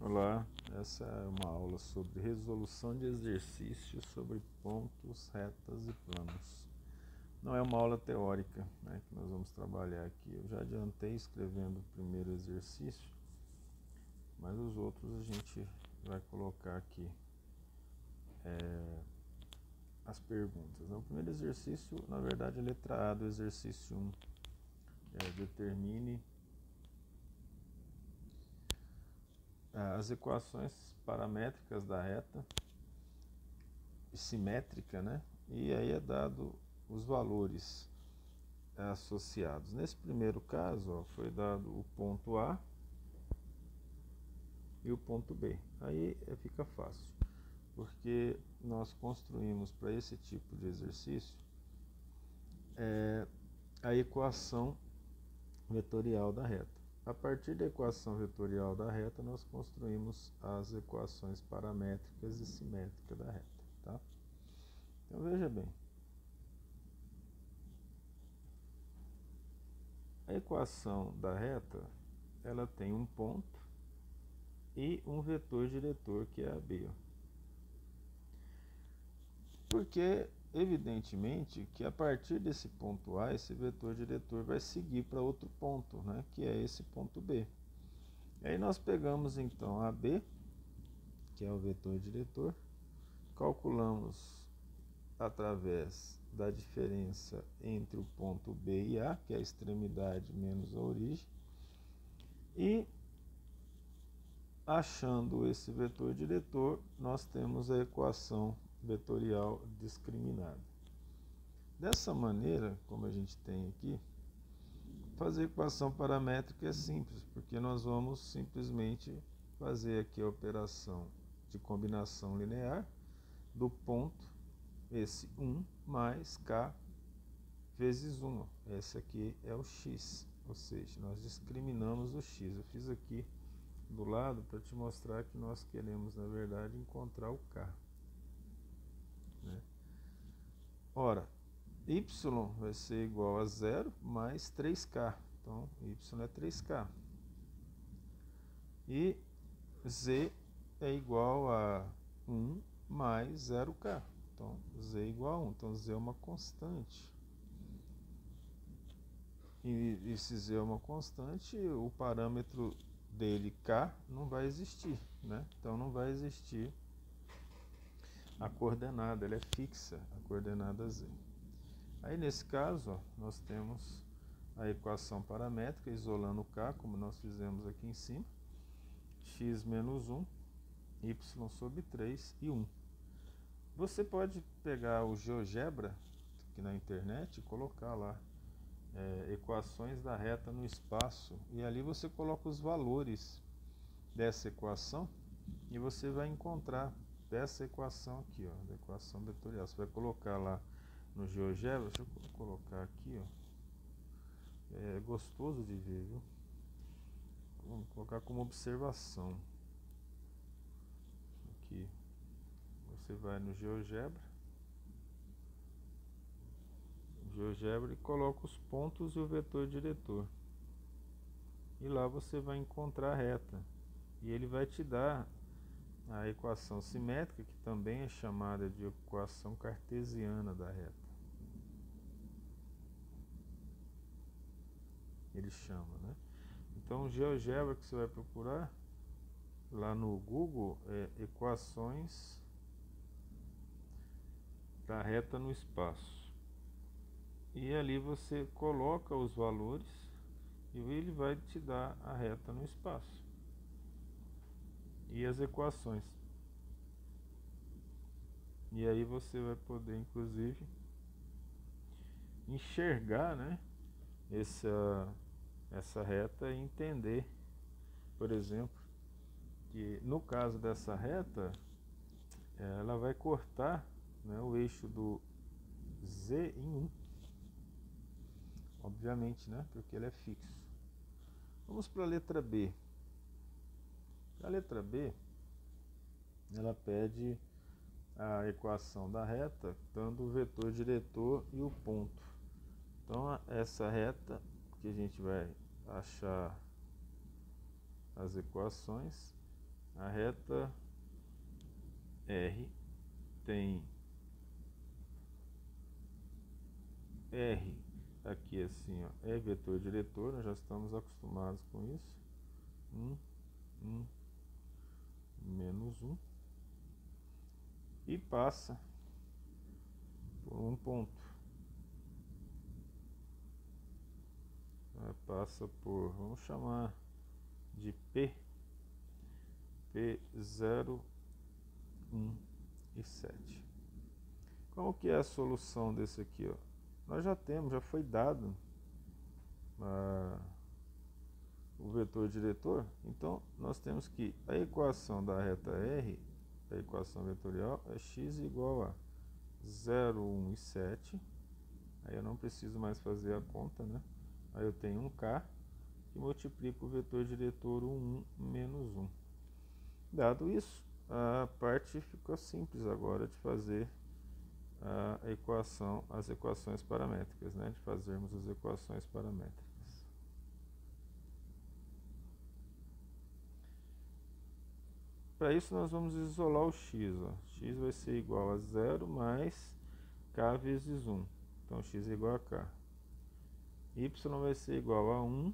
Olá, essa é uma aula sobre resolução de exercícios sobre pontos, retas e planos. Não é uma aula teórica, né, que nós vamos trabalhar aqui. Eu já adiantei escrevendo o primeiro exercício, mas os outros a gente vai colocar aqui as perguntas. O primeiro exercício, na verdade, é a letra A do exercício 1. Determine as equações paramétricas da reta simétrica, né? E aí é dado os valores associados. Nesse primeiro caso, ó, foi dado o ponto A e o ponto B. Aí fica fácil, porque nós construímos para esse tipo de exercício a equação vetorial da reta. A partir da equação vetorial da reta, nós construímos as equações paramétricas e simétricas da reta, tá? Então veja bem, a equação da reta, ela tem um ponto e um vetor diretor, que é a B. Porque, evidentemente, que a partir desse ponto A, esse vetor diretor vai seguir para outro ponto, né, que é esse ponto B. E aí nós pegamos então a B, que é o vetor diretor, calculamos através da diferença entre o ponto B e A, que é a extremidade menos a origem, e achando esse vetor diretor, nós temos a equação vetorial discriminada. Dessa maneira, como a gente tem aqui, fazer equação paramétrica é simples, porque nós vamos simplesmente fazer aqui a operação de combinação linear do ponto, esse 1 mais k vezes 1. Esse aqui é o x, ou seja, nós discriminamos o x. Eu fiz aqui do lado para te mostrar que nós queremos, na verdade, encontrar o k, né? Ora, y vai ser igual a 0 mais 3k. Então, y é 3k. E z é igual a 1 mais 0k. Então, z é igual a 1. Então, z é uma constante. E se z é uma constante, o parâmetro dele, k, não vai existir, né? Então, não vai existir a coordenada, ela é fixa, a coordenada z. Aí, nesse caso, ó, nós temos a equação paramétrica isolando o k, como nós fizemos aqui em cima, x menos 1, y sobre 3 e 1. Você pode pegar o GeoGebra aqui na internet e colocar lá equações da reta no espaço, e ali você coloca os valores dessa equação e você vai encontrar dessa equação aqui, ó, da equação vetorial. Você vai colocar lá no GeoGebra, deixa eu colocar aqui, ó. É gostoso de ver, viu? Vamos colocar como observação. Aqui você vai no GeoGebra e coloca os pontos e o vetor diretor. E lá você vai encontrar a reta. E ele vai te dar a equação simétrica, que também é chamada de equação cartesiana da reta. Ele chama, né? Então, o GeoGebra que você vai procurar lá no Google é equações da reta no espaço. E ali você coloca os valores e ele vai te dar a reta no espaço e as equações. E aí você vai poder, inclusive, enxergar, né, essa reta e entender, por exemplo, que no caso dessa reta, ela vai cortar, né, o eixo do z em 1. Obviamente, né, porque ele é fixo. Vamos para a letra B. A letra B, ela pede a equação da reta dando o vetor diretor e o ponto. Então, essa reta que a gente vai achar as equações A reta R tem R aqui assim, ó, é vetor diretor, nós já estamos acostumados com isso. 1, menos 1. E passa por um ponto. Passa por, vamos chamar de P0, 1 e 7. Como que é a solução desse aqui, ó? Nós já temos, já foi dado o vetor diretor, então nós temos que a equação da reta R, a equação vetorial, é x igual a 0, 1 e 7. Aí eu não preciso mais fazer a conta, né? Aí eu tenho um K que multiplica o vetor diretor 1 menos 1. Dado isso, a parte ficou simples agora de fazer a equação, as equações paramétricas, né? De fazermos as equações paramétricas. Para isso nós vamos isolar o x, ó. X vai ser igual a 0 mais k vezes 1. Então x é igual a k. Y vai ser igual a 1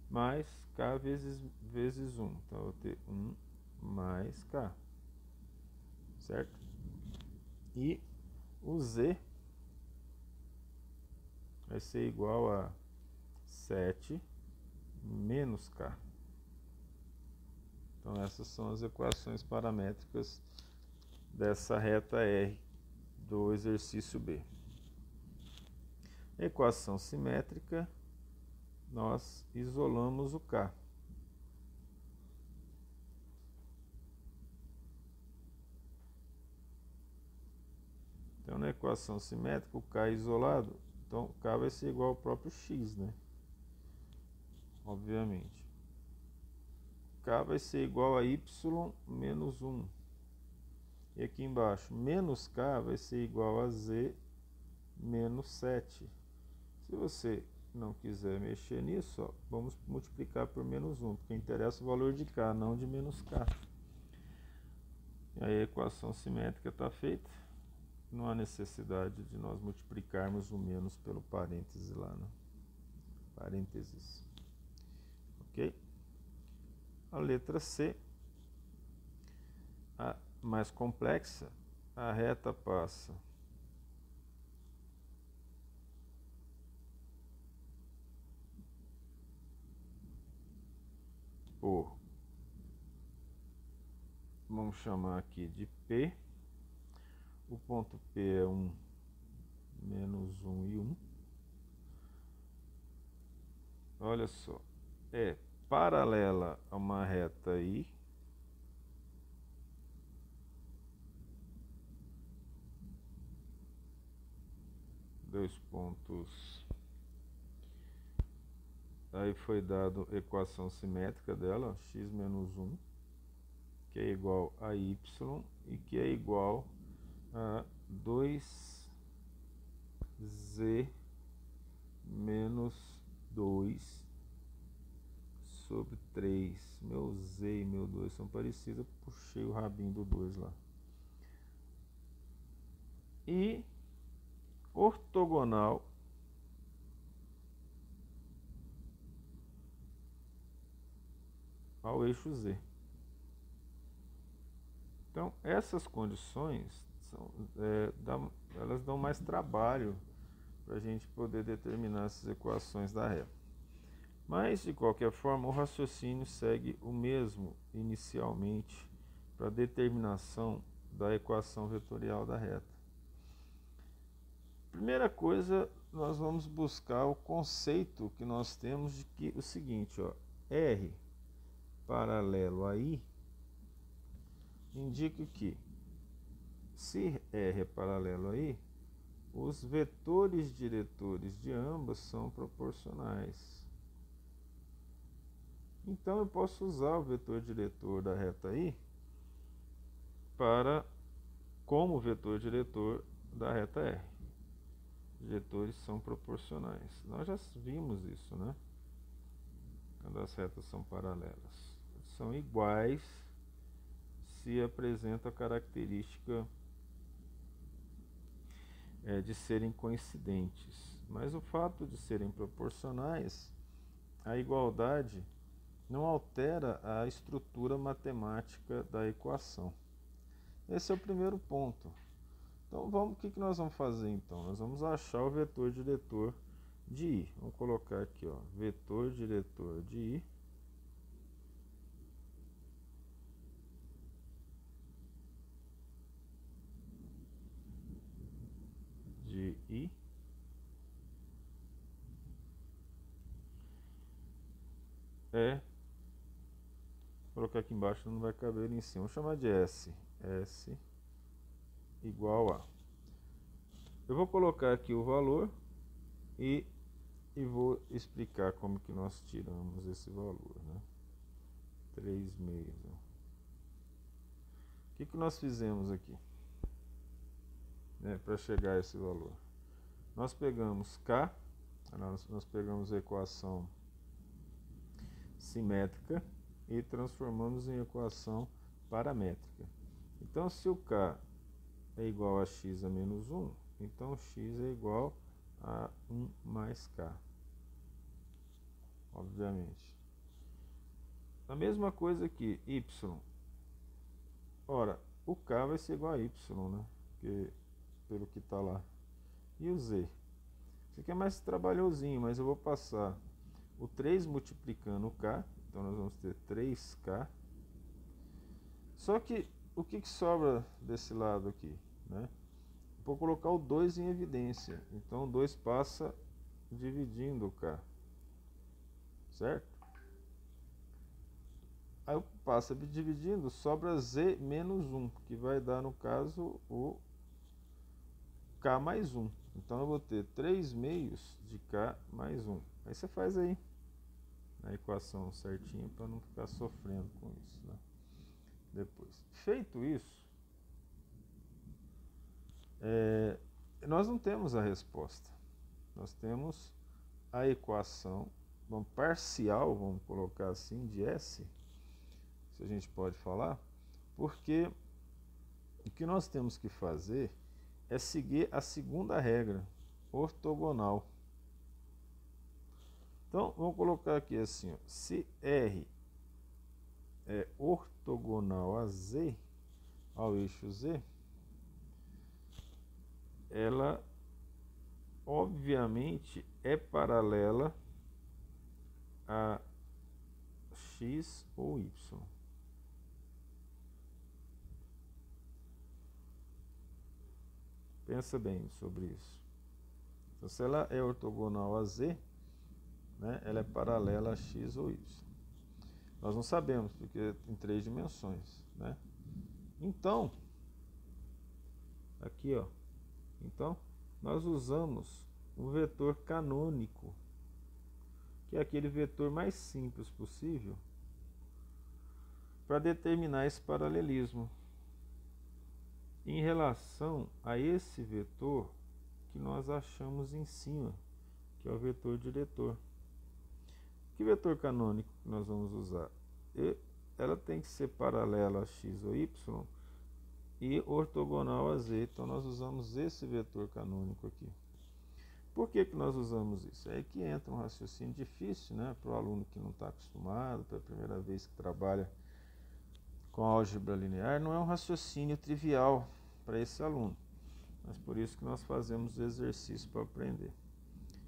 mais k vezes 1. Então eu vou ter 1 mais k. Certo? E o z vai ser igual a 7 menos k. Então essas são as equações paramétricas dessa reta R do exercício B. Equação simétrica, nós isolamos o K. Então na equação simétrica o K é isolado, então o K vai ser igual ao próprio X, né? Obviamente. K vai ser igual a Y menos 1. E aqui embaixo, menos K vai ser igual a Z menos 7. Se você não quiser mexer nisso, ó, vamos multiplicar por menos 1, porque interessa o valor de K, não de menos K. E aí a equação simétrica está feita. Não há necessidade de nós multiplicarmos o menos pelo parêntese lá, né? Parênteses. Ok? A letra C, a mais complexa, a reta passa por, vamos chamar aqui de P. O ponto P é 1, menos 1 e 1. Olha só, é paralela a uma reta I. Dois pontos. Aí foi dado a equação simétrica dela, ó, x menos 1, que é igual a y, e que é igual a 2z menos 2 sobre 3. Meu z e meu 2 são parecidos, puxei o rabinho do 2 lá. E ortogonal ao eixo Z. Então, essas condições elas dão mais trabalho para a gente poder determinar essas equações da reta. Mas, de qualquer forma, o raciocínio segue o mesmo inicialmente para a determinação da equação vetorial da reta. Primeira coisa, nós vamos buscar o conceito que nós temos de que o seguinte, ó, R paralelo a I indica que, se R é paralelo a I, os vetores diretores de ambas são proporcionais. Então eu posso usar o vetor diretor da reta I como vetor diretor da reta R. Os vetores são proporcionais. Nós já vimos isso, né? Quando as retas são paralelas. são iguais se apresenta a característica de serem coincidentes. Mas o fato de serem proporcionais, a igualdade não altera a estrutura matemática da equação. Esse é o primeiro ponto. Então, o que nós vamos fazer então? Nós vamos achar o vetor diretor de I. Vamos colocar aqui, ó, vetor diretor de I é, vou colocar aqui embaixo, não vai caber em cima, vamos chamar de S. S igual a. Eu vou colocar aqui o valor e vou explicar como que nós tiramos esse valor, né? 3/6. O que nós fizemos aqui, né, para chegar a esse valor? Nós pegamos K, nós pegamos a equação simétrica e transformamos em equação paramétrica. Então, se o K é igual a x a menos 1, então x é igual a 1 mais K, obviamente. A mesma coisa aqui, y. Ora, o K vai ser igual a y, né? Pelo que está lá. E o z? Isso aqui é mais trabalhosinho, mas eu vou passar o 3 multiplicando o K. Então nós vamos ter 3K. Só que o que sobra desse lado aqui, né? Vou colocar o 2 em evidência. Então o 2 passa dividindo o K. Certo? Aí eu passo dividindo, sobra z menos 1, que vai dar, no caso, o K mais 1. Então eu vou ter 3/6 de K mais 1. Aí você faz aí a equação certinha para não ficar sofrendo com isso, né? Depois, feito isso, nós não temos a resposta. Nós temos a equação parcial, vamos colocar assim, de S, se a gente pode falar, porque o que nós temos que fazer é seguir a segunda regra, ortogonal. Então, vamos colocar aqui assim, ó, se R é ortogonal a Z, ao eixo Z, ela obviamente é paralela a X ou Y. Pensa bem sobre isso. Então, se ela é ortogonal a Z, né, ela é paralela a X ou Y. Nós não sabemos, porque em 3 dimensões, né? Então, aqui, ó. Então, nós usamos o vetor canônico, que é aquele vetor mais simples possível, para determinar esse paralelismo em relação a esse vetor que nós achamos em cima, que é o vetor diretor. Que vetor canônico que nós vamos usar? Ela tem que ser paralela a x ou y e ortogonal a z. Então nós usamos esse vetor canônico aqui. Por que nós usamos isso? É aí que entra um raciocínio difícil, né, para o aluno que não está acostumado, pela primeira vez que trabalha com álgebra linear. Não é um raciocínio trivial para esse aluno, mas por isso que nós fazemos exercício para aprender.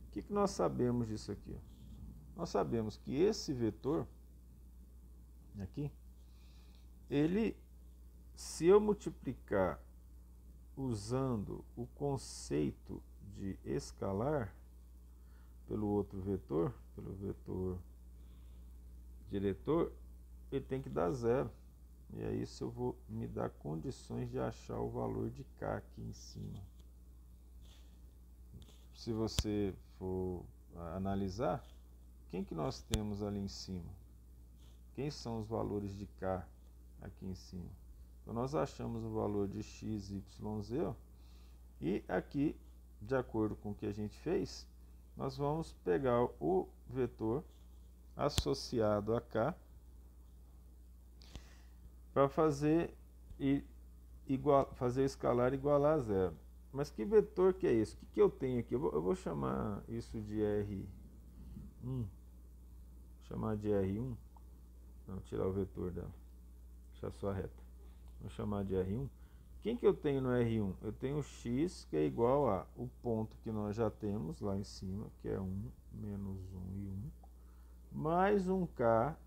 O que nós sabemos disso aqui? Nós sabemos que esse vetor aqui, ele, se eu multiplicar usando o conceito de escalar pelo outro vetor, pelo vetor diretor, ele tem que dar 0. E aí isso eu vou me dar condições de achar o valor de K aqui em cima. Se você for analisar, quem que nós temos ali em cima? Quem são os valores de K aqui em cima? Então nós achamos o valor de x, y, z, ó, e aqui, de acordo com o que a gente fez, nós vamos pegar o vetor associado a K para fazer fazer o escalar igualar a zero. Mas que vetor que é esse? O que eu tenho aqui? Eu vou chamar isso de R1. Vou chamar de R1. Não, tirar o vetor dela. Deixar só a reta. Vou chamar de R1. Quem que eu tenho no R1? Eu tenho x, que é igual a o ponto que nós já temos lá em cima, que é 1, menos 1 e 1, mais um k.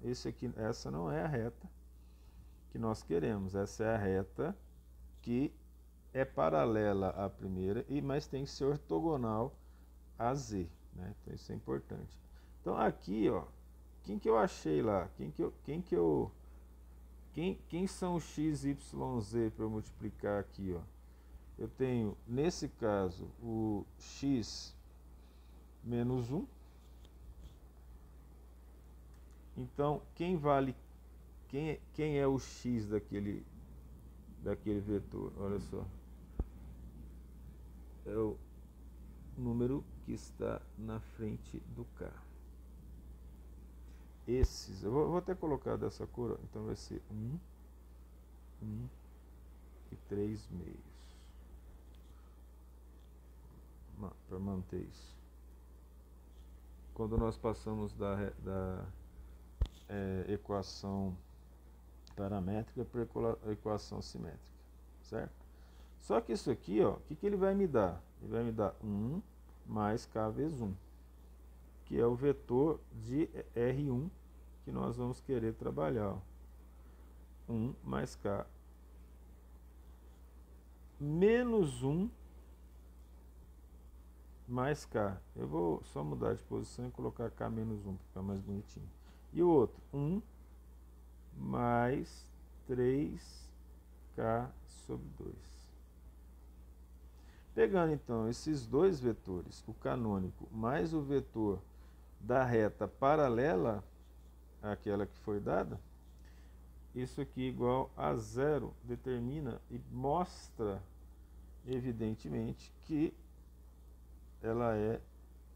Essa não é a reta que nós queremos. Essa é a reta que é paralela à primeira, mas tem que ser ortogonal a z, né? Então isso é importante. Então aqui, ó, quem que eu achei lá? Quem são os x, y, z para eu multiplicar aqui, ó? Eu tenho, nesse caso, o x menos 1. Então, quem é o x daquele vetor? Olha só. É o número que está na frente do k. Esses, eu vou até colocar dessa cor, ó. Então vai ser 1 e 3 meios. Para manter isso. Quando nós passamos da equação paramétrica para a equação simétrica, certo? Só que isso aqui, ó, o que ele vai me dar? Ele vai me dar 1 mais k vezes 1, que é o vetor de R1 que nós vamos querer trabalhar, ó. 1 mais k menos 1 mais k. Eu vou só mudar de posição e colocar k menos 1 para ficar mais bonitinho. E o outro, 1 mais 3k sobre 2. Pegando então esses dois vetores, o canônico mais o vetor da reta paralela àquela que foi dada, isso aqui igual a zero determina e mostra evidentemente que ela é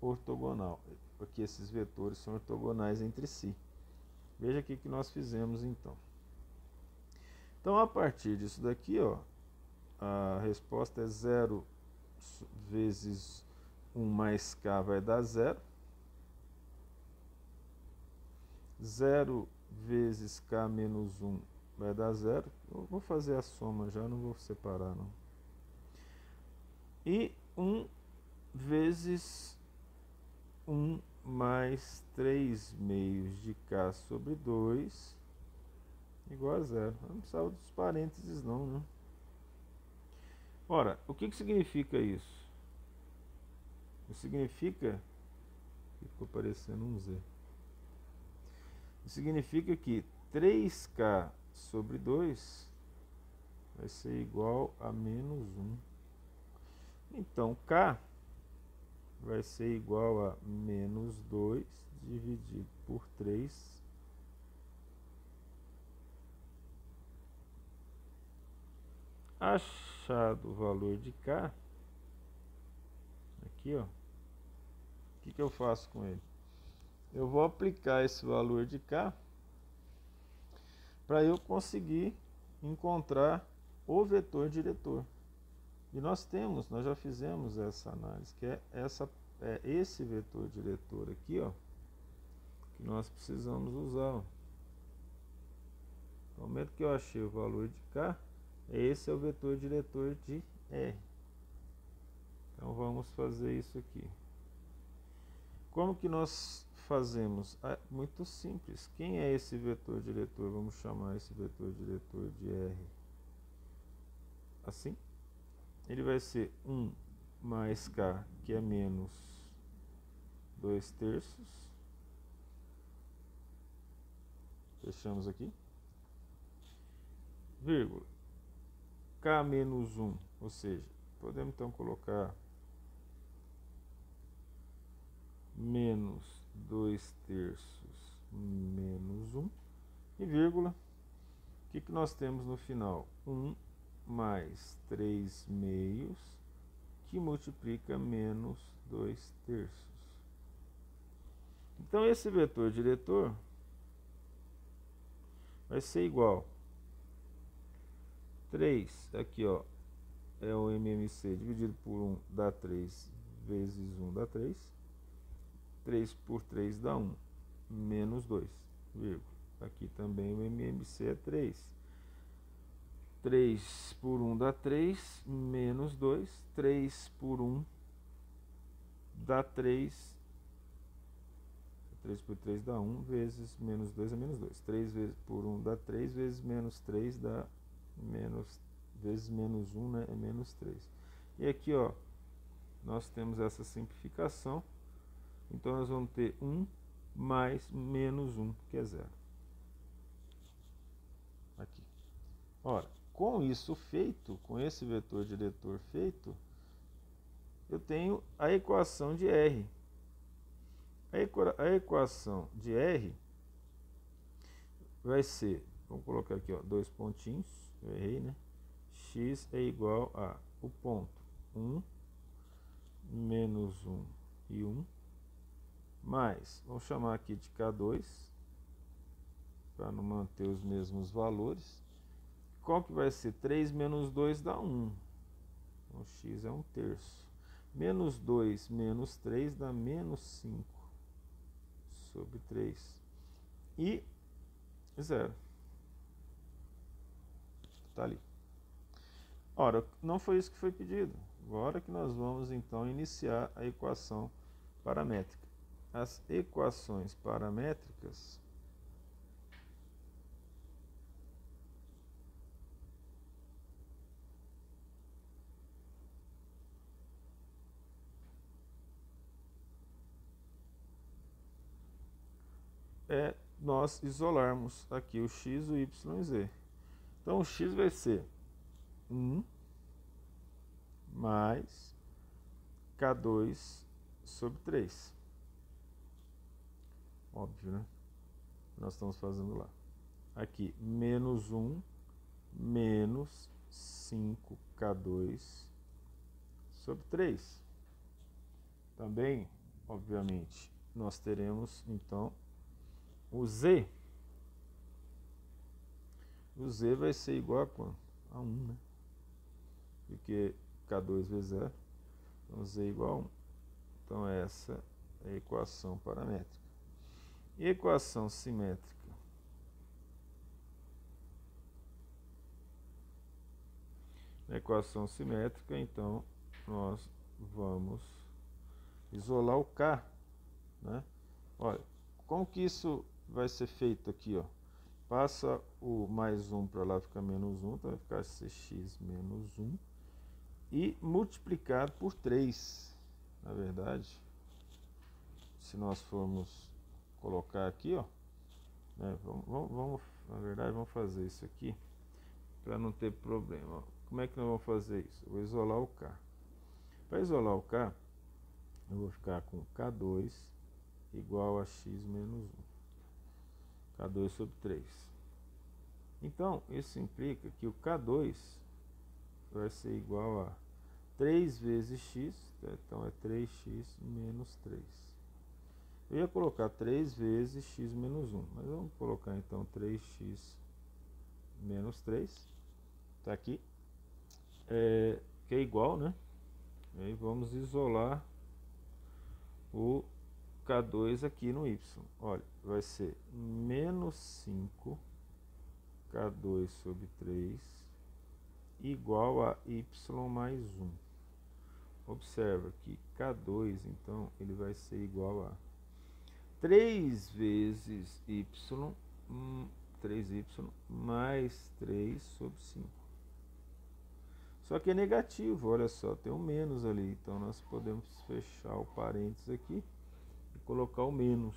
ortogonal, porque esses vetores são ortogonais entre si. Veja aqui que nós fizemos então. Então, a partir disso daqui, ó, a resposta é 0 vezes 1 mais k vai dar 0. 0 vezes k menos 1 vai dar 0. Eu vou fazer a soma já, não vou separar não. E 1 vezes 1 mais 3 meios de k sobre 2 igual a 0. Não precisava dos parênteses não, né? Ora, o que significa isso? Significa, ficou parecendo um z. Significa que 3k sobre 2 vai ser igual a menos 1. Então, k vai ser igual a menos 2 dividido por 3. Achado o valor de k, aqui, ó, o que eu faço com ele? Eu vou aplicar esse valor de k para eu conseguir encontrar o vetor diretor. E nós já fizemos essa análise, que é esse vetor diretor aqui, ó, que nós precisamos usar, ó. No momento que eu achei o valor de k, esse é o vetor diretor de R. Então vamos fazer isso aqui. Como que nós fazemos? Muito simples. Quem é esse vetor diretor? Vamos chamar esse vetor diretor de R. Assim. Ele vai ser 1 mais k, que é menos 2/3. Fechamos aqui. Vírgula. K menos 1, ou seja, podemos então colocar menos 2/3 menos 1 e vírgula. O que nós temos no final? 1 mais 3 meios que multiplica menos 2/3. Então esse vetor diretor vai ser igual 3, aqui ó, é o MMC dividido por 1 dá 3, vezes 1 dá 3. 3 por 3 dá 1, menos 2, vírgula. Aqui também o MMC é 3. 3 por 1 dá 3, menos 2. 3 por 1 dá 3. 3 por 3 dá 1, vezes menos 2 é menos 2. 3 vezes por 1 dá 3, vezes menos 3 dá menos, vezes menos 1, né, é menos 3. E aqui, ó, nós temos essa simplificação. Então, nós vamos ter 1 mais menos 1, que é 0. Aqui. Ora, com isso feito, com esse vetor diretor feito, eu tenho a equação de R. A equação de R vai ser, vamos colocar aqui, ó, 2 pontinhos, eu errei, né? X é igual a o ponto 1, menos 1 e 1, mais, vamos chamar aqui de K2, para não manter os mesmos valores. Qual que vai ser? 3 menos 2 dá 1. Então, x é 1/3. Menos 2 menos 3 dá menos 5 sobre 3. E 0. Está ali. Ora, não foi isso que foi pedido. Agora que nós vamos, então, iniciar a equação paramétrica. As equações paramétricas é nós isolarmos aqui o x, o y e o z. Então, o x vai ser 1 mais K2 sobre 3. Óbvio, né? Nós estamos fazendo lá. Aqui, menos 1 menos 5K2 sobre 3. Também, obviamente, nós teremos, então, o z. O z vai ser igual a quanto? A 1, né? Porque K2 vezes 0, então z é igual a 1. Então, essa é a equação paramétrica. E equação simétrica? Na equação simétrica, então, nós vamos isolar o K, né? Olha, como que isso vai ser feito aqui, ó? Passa o mais 1 para lá, fica menos 1, então vai ficar cx menos 1. E multiplicado por 3, na verdade, se nós formos colocar aqui, ó, né, na verdade, vamos fazer isso aqui, para não ter problema, ó. Como é que nós vamos fazer isso? Eu vou isolar o K. Para isolar o K, eu vou ficar com K2 igual a x menos 1. K2 sobre 3. Então, isso implica que o K2 vai ser igual a 3 vezes x, então é 3x menos 3. Eu ia colocar 3 vezes x menos 1, mas vamos colocar então 3x menos 3, está aqui, que é igual, né? E aí vamos isolar o K2 aqui no y. Olha, vai ser menos 5 K2 sobre 3 igual a y mais 1. Observa que K2, então, ele vai ser igual a 3 vezes y, 3y mais 3 sobre 5. Só que é negativo, olha só, tem um menos ali. Então, nós podemos fechar o parênteses aqui e colocar o menos.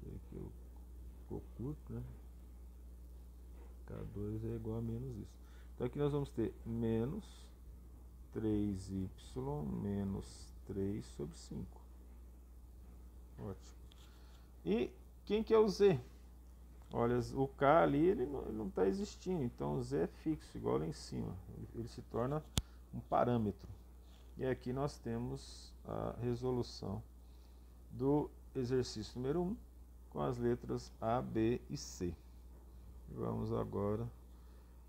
Aqui ficou curto, né? K2 é igual a menos isso. Então, aqui nós vamos ter menos 3y menos 3 sobre 5. Ótimo. E quem que é o z? Olha, o K ali ele não está existindo, então o z é fixo, igual lá em cima. Ele se torna um parâmetro. E aqui nós temos a resolução do exercício número 1 com as letras A, B e C. Vamos agora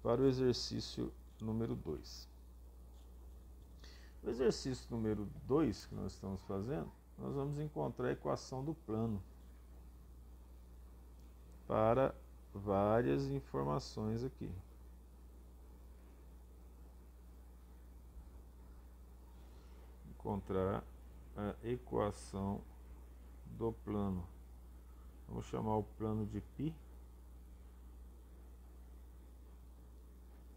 para o exercício número 2. O exercício número 2 que nós estamos fazendo, nós vamos encontrar a equação do plano para várias informações aqui. Encontrar a equação do plano. Vamos chamar o plano de π.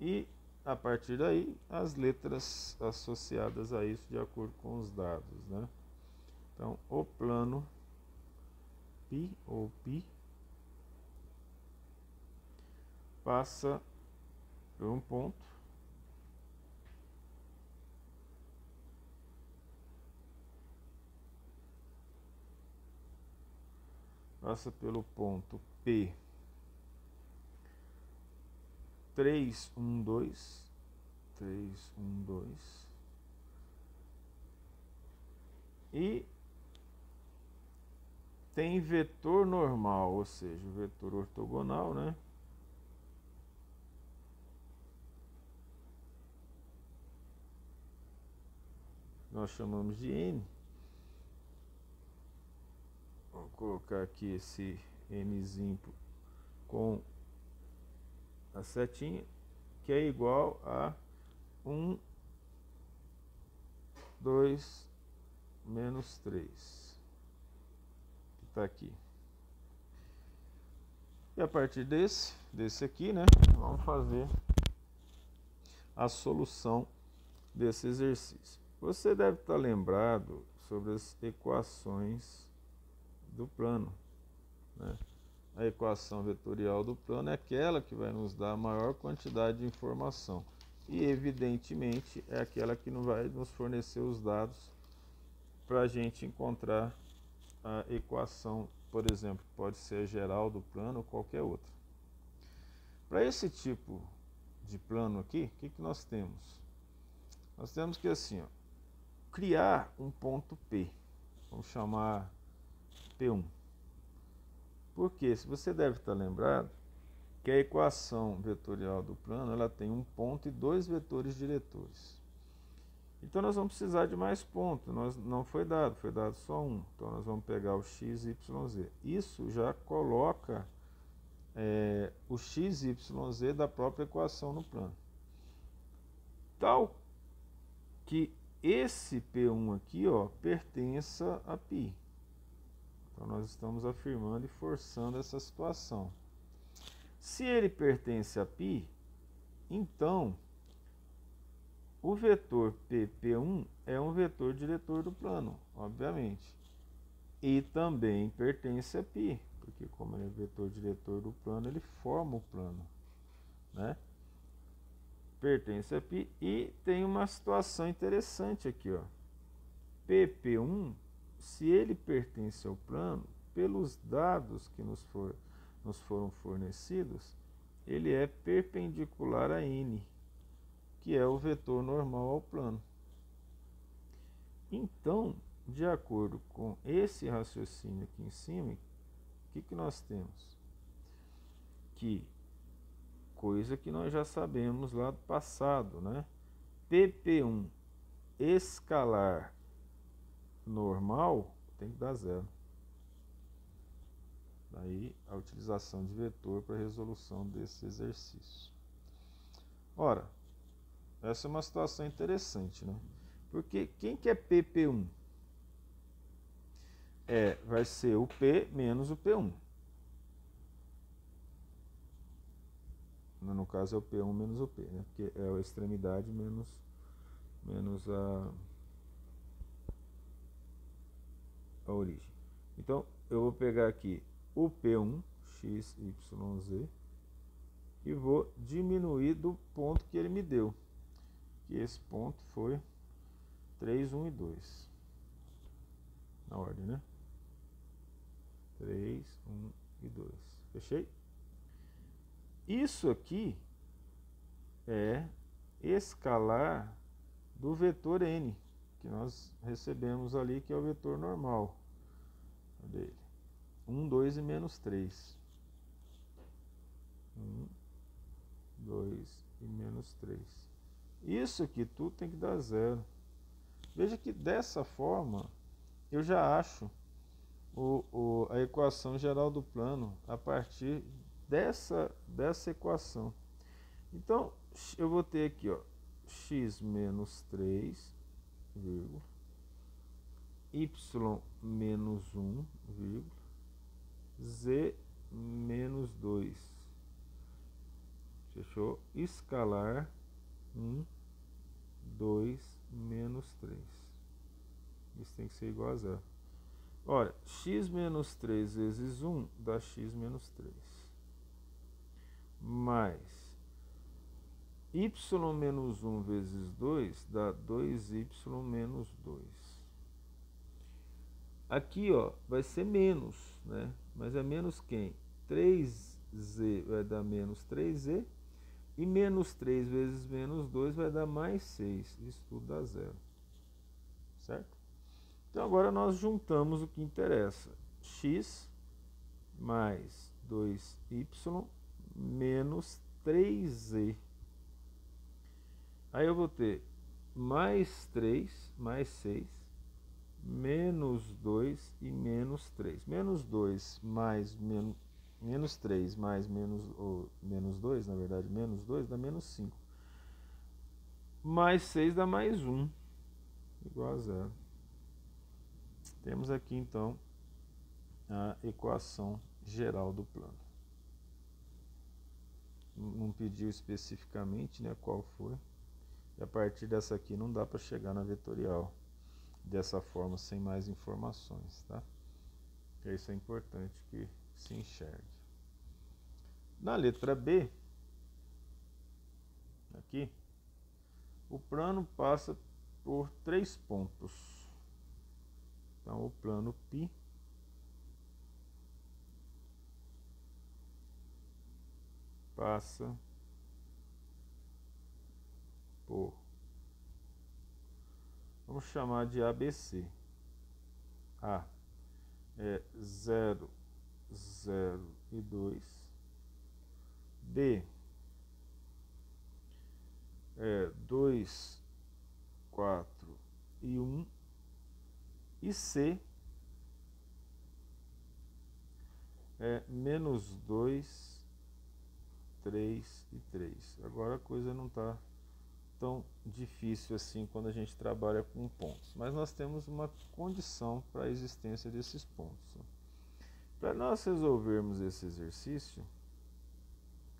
E a partir daí, as letras associadas a isso de acordo com os dados, né? Então, o plano π ou π passa por um ponto pelo ponto P 3, 1, 2, e tem vetor normal, ou seja, o vetor ortogonal, né? Nós chamamos de N. Vou colocar aqui esse Nzinho com a setinha, que é igual a 1, 2, menos 3, que está aqui. E a partir desse aqui, né, vamos fazer a solução desse exercício. Você deve estar lembrado sobre as equações do plano, né? A equação vetorial do plano é aquela que vai nos dar a maior quantidade de informação. E, evidentemente, é aquela que não vai nos fornecer os dados para a gente encontrar a equação, por exemplo, pode ser a geral do plano ou qualquer outra. Para esse tipo de plano aqui, o que nós temos? Nós temos que, assim, ó, criar um ponto P. Vamos chamar P1. Porque, se você deve estar lembrado, que a equação vetorial do plano, ela tem um ponto e dois vetores diretores. Então, nós vamos precisar de mais pontos. Não foi dado só um. Então, nós vamos pegar o x, y, z. Isso já coloca o x, y, z da própria equação no plano. Tal que esse P1 aqui, ó, pertença a π. Então, nós estamos afirmando e forçando essa situação. Se ele pertence a π, então o vetor P1 é um vetor diretor do plano, obviamente. E também pertence a π, porque como ele é vetor diretor do plano, ele forma o plano, né? Pertence a π e tem uma situação interessante aqui, ó. PP1, se ele pertence ao plano, pelos dados que nos foram fornecidos, ele é perpendicular a N, que é o vetor normal ao plano. Então, de acordo com esse raciocínio aqui em cima, o que nós temos? Que coisa que nós já sabemos lá do passado, né? PP1 escalar normal tem que dar zero. Daí a utilização de vetor para a resolução desse exercício. Ora, essa é uma situação interessante, né? Porque quem que é PP1? Vai ser o P menos o P1. No caso é o P1 menos o P, né? Porque é a extremidade menos a origem. Então, eu vou pegar aqui o P1, x, y, z, e vou diminuir do ponto que ele me deu. Que esse ponto foi 3, 1 e 2. Na ordem, né? 3, 1 e 2. Fechei? Isso aqui é escalar do vetor n, que nós recebemos ali, que é o vetor normal dele. 1, 2 e menos 3. 1, 2 e menos 3. Isso aqui tudo tem que dar zero. Veja que dessa forma eu já acho a equação geral do plano a partir dessa equação. Então, eu vou ter aqui, ó, x menos 3, vírgula, y menos 1, vírgula, z menos 2. Fechou? Escalar 1, 2, menos 3. Isso tem que ser igual a zero. Olha, x menos 3 vezes 1 dá x menos 3. Mais y menos 1 vezes 2 dá 2y menos 2. Aqui, ó, vai ser menos, né? Mas é menos quem? 3z vai dar menos 3z. E menos 3 vezes menos 2 vai dar mais 6. Isso tudo dá zero. Certo? Então agora nós juntamos o que interessa. X mais 2y menos 3z. Aí eu vou ter mais 3, mais 6, menos 2 e menos 3. Menos 2 mais menos 3 mais menos 2, na verdade, menos 2 dá menos 5. Mais 6 dá mais 1, igual a zero. Temos aqui, então, a equação geral do plano. Não pediu especificamente, né, qual foi. E a partir dessa aqui não dá para chegar na vetorial dessa forma, sem mais informações, tá? Porque isso é importante que se enxergue. Na letra B, aqui, o plano passa por 3 pontos. Então, o plano π passa por, vamos chamar de ABC. A é 0, 0 e 2. B é 2, 4 e 1. E C é menos 2, 3 e 3. Agora a coisa não está tão difícil assim quando a gente trabalha com pontos. Mas nós temos uma condição para a existência desses pontos. Para nós resolvermos esse exercício,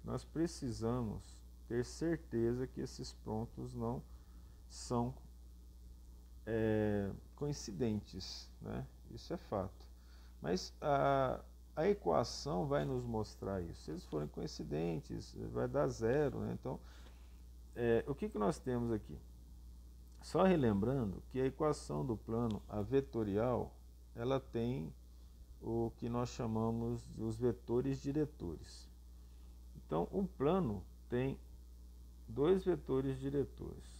nós precisamos ter certeza que esses pontos não são coincidentes, né? Isso é fato. Mas a equação vai nos mostrar isso. Se eles forem coincidentes, vai dar zero, né? Então, o que nós temos aqui? Só relembrando que a equação do plano, a vetorial, ela tem o que nós chamamos de os vetores diretores. Então, um plano tem 2 vetores diretores.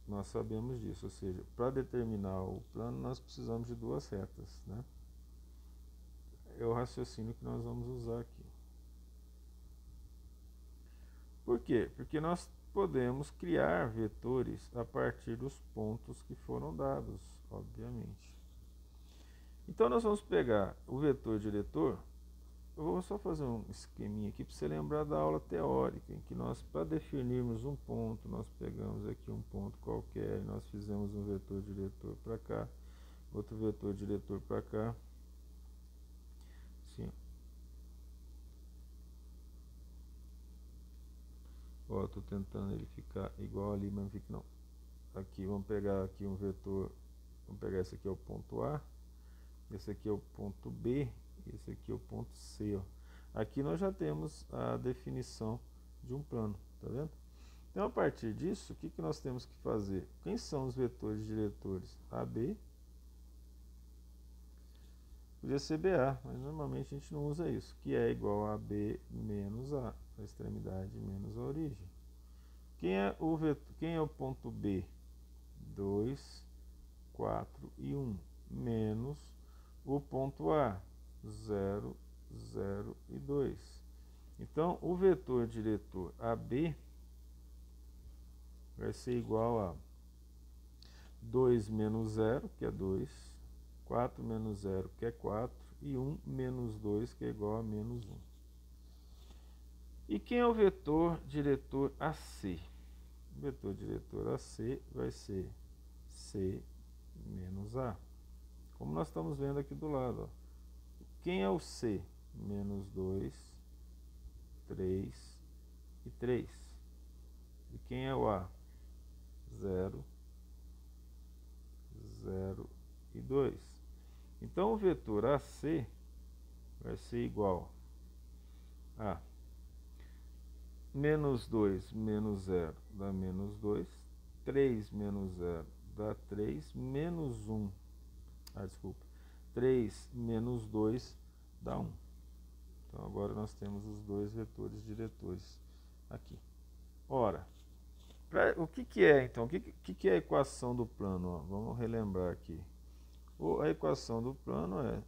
Nós sabemos disso, ou seja, para determinar o plano nós precisamos de 2 retas, né? É o raciocínio que nós vamos usar aqui. Por quê? Porque nós podemos criar vetores a partir dos pontos que foram dados, obviamente. Então nós vamos pegar o vetor diretor. Eu vou só fazer um esqueminha aqui para você lembrar da aula teórica, em que nós, para definirmos um ponto, nós pegamos aqui um ponto qualquer, nós fizemos um vetor diretor para cá, outro vetor diretor para cá. Assim. Ó, estou tentando ele ficar igual ali, mas não fica não. Aqui, vamos pegar aqui um vetor, vamos pegar esse aqui é o ponto A, esse aqui é o ponto B, esse aqui é o ponto C, ó. Aqui nós já temos a definição de um plano, tá vendo? Então, a partir disso, o que nós temos que fazer? Quem são os vetores diretores? AB, podia ser BA, mas normalmente a gente não usa isso, que é igual a B menos A, a extremidade menos a origem. Quem é o ponto B? 2, 4 e 1, menos o ponto A, 0, 0 e 2. Então, o vetor diretor AB vai ser igual a 2 menos 0, que é 2, 4 menos 0, que é 4, e 1 menos 2, que é igual a menos 1. E quem é o vetor diretor AC? O vetor diretor AC vai ser C menos A. Como nós estamos vendo aqui do lado, ó. Quem é o C? Menos 2, 3 e 3. E quem é o A? 0, 0 e 2. Então o vetor AC vai ser igual a menos 2 menos 0 dá menos 2, 3 menos 0 dá 3, menos 1, desculpa, 3 menos 2 dá 1. Então agora nós temos os dois vetores diretores aqui. Ora, o que é então? O que é a equação do plano? Ó, vamos relembrar aqui. A equação do plano é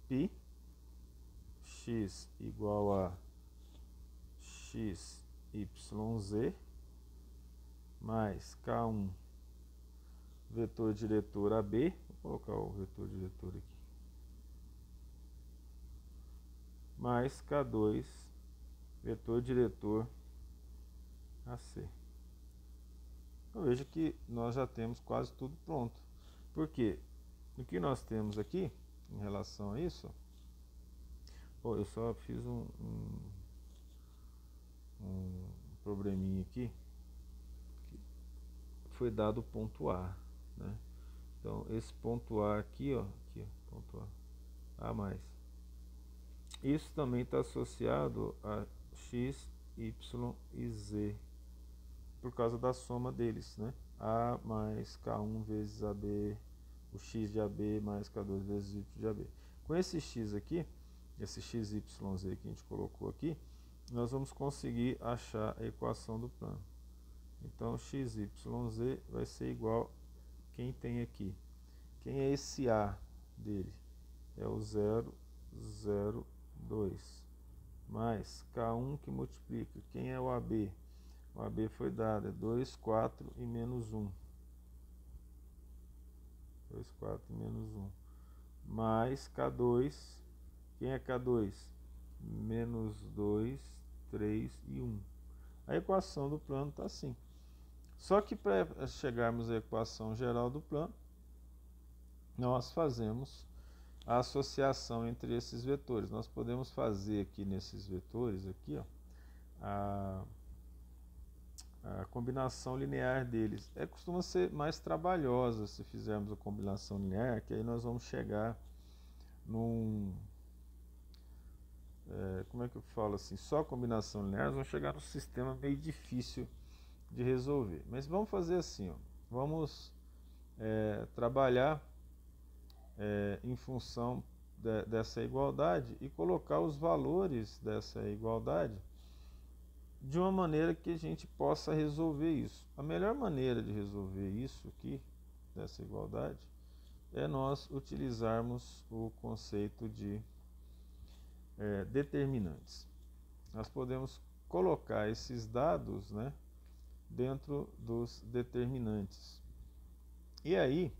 π x igual a x, y, z mais K1 vetor diretor AB. Vou colocar o vetor diretor aqui. Mais K2 vetor diretor AC. Então veja que nós já temos quase tudo pronto. Por quê? O que nós temos aqui em relação a isso? Eu só fiz um probleminha aqui, que foi dado o ponto A, né? Então esse ponto A aqui, ó, ponto A mais. Isso também está associado a x, y e z, por causa da soma deles, né? A mais K1 vezes AB, o x de AB mais K2 vezes y de AB. Com esse x aqui, esse x, y, z que a gente colocou aqui, nós vamos conseguir achar a equação do plano. Então x, y, z vai ser igual a quem tem aqui. Quem é esse A dele? É o 0, 0, 2. Mais K1 que multiplica. Quem é o AB? O AB foi dado, é 2, 4 e menos 1. 2, 4 e menos 1. Mais K2. Quem é K2? Menos 2, 3 e 1. A equação do plano está assim. Só que para chegarmos à equação geral do plano, nós fazemos a associação entre esses vetores. Nós podemos fazer aqui nesses vetores, aqui, ó, a combinação linear deles. Costuma ser mais trabalhosa se fizermos a combinação linear, que aí nós vamos chegar num... como é que eu falo assim? Só combinação linear, nós vamos chegar num sistema meio difícil de resolver. Mas vamos fazer assim, ó. Vamos trabalhar em função dessa igualdade e colocar os valores dessa igualdade de uma maneira que a gente possa resolver isso. A melhor maneira de resolver isso aqui, dessa igualdade, é nós utilizarmos o conceito de determinantes. Nós podemos colocar esses dados, né, dentro dos determinantes. E aí,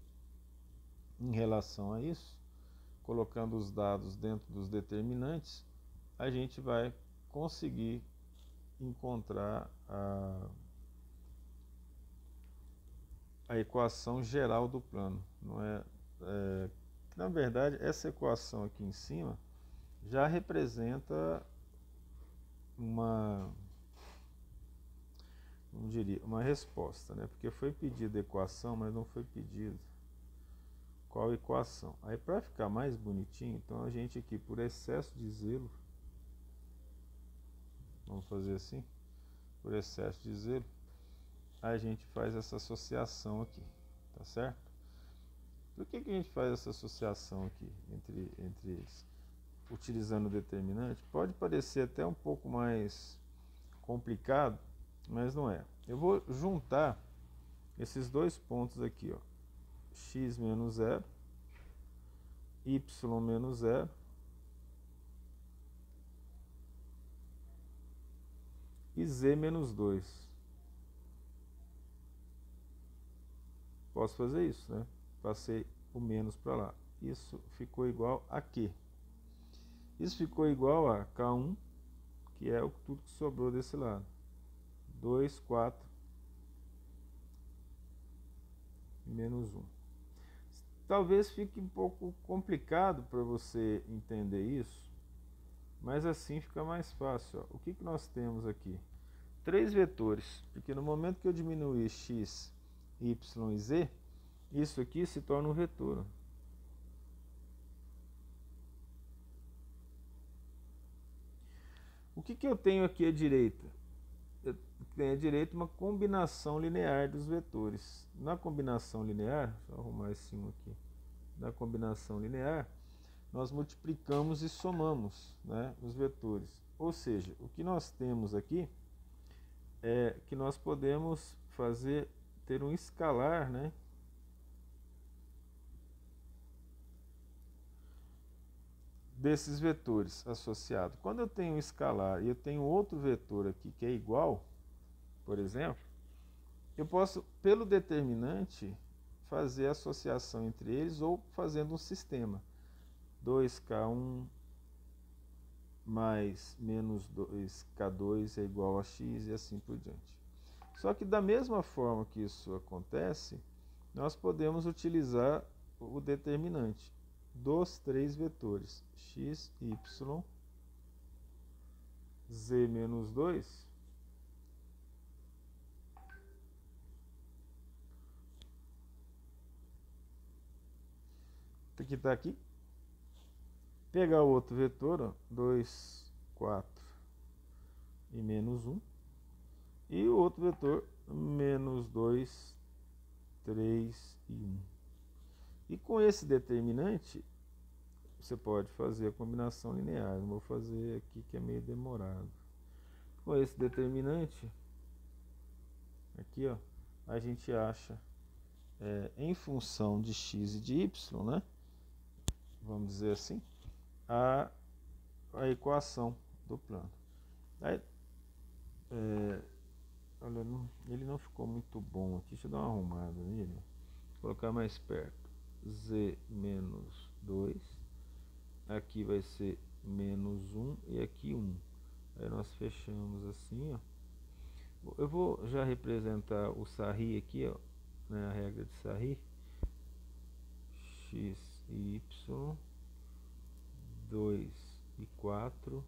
em relação a isso, colocando os dados dentro dos determinantes, a gente vai conseguir encontrar a equação geral do plano. Não na verdade, essa equação aqui em cima já representa uma resposta, né? Porque foi pedida a equação, mas não foi pedido qual equação. Aí, para ficar mais bonitinho, então a gente aqui, por excesso de zelo, vamos fazer assim, por excesso de zelo, a gente faz essa associação aqui, tá certo? Por que a gente faz essa associação aqui entre eles? Utilizando o determinante, pode parecer até um pouco mais complicado, mas não é. Eu vou juntar esses dois pontos aqui, ó, x menos 0, y menos 0, e z menos 2. posso fazer isso, né? Passei o menos para lá. Isso ficou igual a quê? Isso ficou igual a K1, que é tudo que sobrou desse lado. 2, 4 e menos 1. Talvez fique um pouco complicado para você entender isso, mas assim fica mais fácil. Ó. O que nós temos aqui? 3 vetores, porque no momento que eu diminuir x, y e z, isso aqui se torna um vetor. O que eu tenho aqui à direita? Eu tenho à direita uma combinação linear dos vetores. Na combinação linear, deixa eu arrumar esse 1 aqui. Na combinação linear, nós multiplicamos e somamos, né, os vetores. Ou seja, o que nós temos aqui é que nós podemos ter um escalar, né, desses vetores associados. Quando eu tenho um escalar e eu tenho outro vetor aqui que é igual, por exemplo, eu posso, pelo determinante, fazer a associação entre eles ou fazendo um sistema. 2K1 mais menos 2K2 é igual a x e assim por diante. Só que da mesma forma que isso acontece, nós podemos utilizar o determinante dos 3 vetores x, y, z menos 2 que está aqui, pegar o outro vetor, ó, 2, 4 e menos 1, e o outro vetor, menos 2, 3 e 1. E com esse determinante, você pode fazer a combinação linear. Não vou fazer aqui que é meio demorado. Com esse determinante, aqui ó, a gente acha, em função de x e de y, né? Vamos dizer assim, a equação do plano. Aí, olha, ele não ficou muito bom aqui. Deixa eu dar uma arrumada nele. Vou colocar mais perto. Z menos 2. Aqui vai ser menos 1 e aqui 1. Aí nós fechamos assim, ó. Eu vou já representar o Sarri aqui, ó, né, a regra de Sarri. X e y, 2 e 4,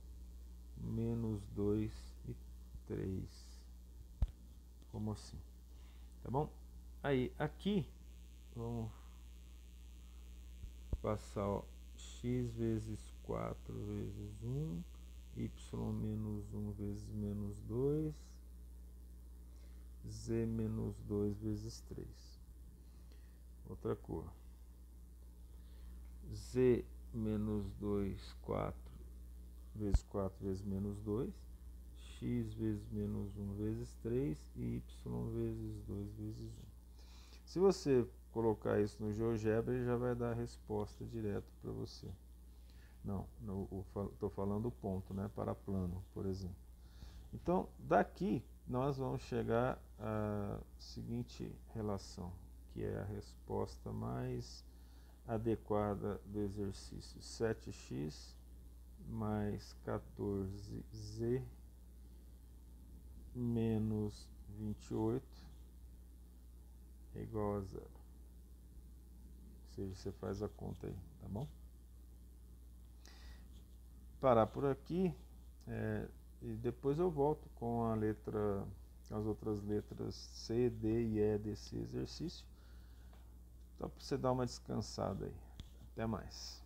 menos 2 e 3. Como assim? Tá bom? Aí, aqui, vamos passar, ó, x vezes 4 vezes 1, y menos 1 vezes menos 2, z menos 2 vezes 3. Outra cor. Z menos 2, 4 vezes 4 vezes menos 2, x vezes menos 1 vezes 3 e y vezes 2 vezes 1. Se você colocar isso no GeoGebra, ele já vai dar a resposta direto para você. Não, estou falando o ponto, né, para plano, por exemplo. Então, daqui nós vamos chegar à seguinte relação, que é a resposta mais adequada do exercício: 7x mais 14z menos 28 é igual a 0. Ou seja, você faz a conta aí, tá bom? Parar por aqui, e depois eu volto com as outras letras C, D e E desse exercício. Então, para você dar uma descansada aí. Até mais.